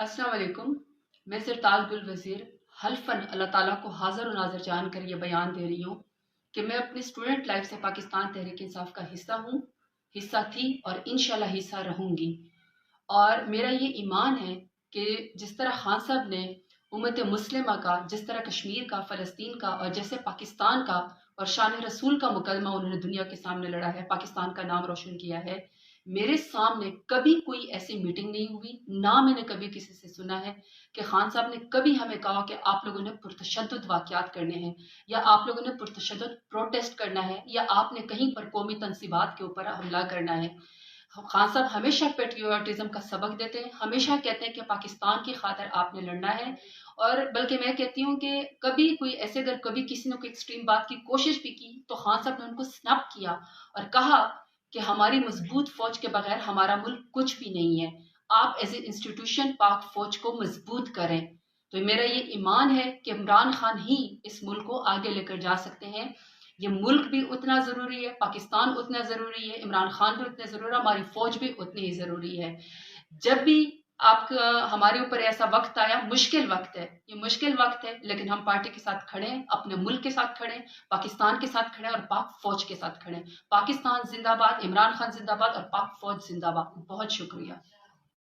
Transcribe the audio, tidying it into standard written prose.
अस्सलाम वालेकुम। मैं सरताज गुल वज़ीर हल्फन अल्लाह ताला को हाज़िर और नाज़िर जान कर ये बयान दे रही हूँ कि मैं अपनी स्टूडेंट लाइफ से पाकिस्तान तहरीक इंसाफ का हिस्सा हूँ, हिस्सा थी और इंशाल्लाह हिस्सा रहूँगी। और मेरा ये ईमान है कि जिस तरह खान साहब ने उम्मत मुस्लिमा का, जिस तरह कश्मीर का, फ़लस्तीन का और जैसे पाकिस्तान का और शान रसूल का मुकदमा उन्होंने दुनिया के सामने लड़ा है, पाकिस्तान का नाम रोशन किया है, मेरे सामने कभी कोई ऐसी मीटिंग नहीं हुई, ना मैंने कभी किसी से सुना है कि खान साहब ने कभी हमें कहा कि आप लोगों ने पुरतशद्दुद वाक़यात करने हैं या आप लोगों ने पुरतशद्दुद प्रोटेस्ट करना है या आपने कहीं पर कौमी तनसीबात के ऊपर हमला करना है। खान साहब हमेशा पेट्रियोटिज्म का सबक देते हैं, हमेशा कहते हैं कि पाकिस्तान की खातिर आपने लड़ना है। और बल्कि मैं कहती हूँ कि कभी कोई ऐसे अगर कभी किसी ने कोई एक्सट्रीम बात की कोशिश भी की तो खान साहब ने उनको स्नैप किया और कहा कि हमारी मजबूत फौज के बगैर हमारा मुल्क कुछ भी नहीं है, आप एज ए इंस्टीट्यूशन पाक फौज को मजबूत करें। तो मेरा ये ईमान है कि इमरान खान ही इस मुल्क को आगे लेकर जा सकते हैं। ये मुल्क भी उतना ज़रूरी है, पाकिस्तान उतना ज़रूरी है, इमरान खान भी उतने ज़रूरी है, हमारी फ़ौज भी उतनी ही ज़रूरी है। जब भी आपका हमारे ऊपर ऐसा वक्त आया, मुश्किल वक्त है, ये मुश्किल वक्त है, लेकिन हम पार्टी के साथ खड़े हैं, अपने मुल्क के साथ खड़े हैं, पाकिस्तान के साथ खड़े हैं और पाक फ़ौज के साथ खड़े हैं। पाकिस्तान जिंदाबाद, इमरान खान जिंदाबाद और पाक फ़ौज जिंदाबाद। बहुत शुक्रिया।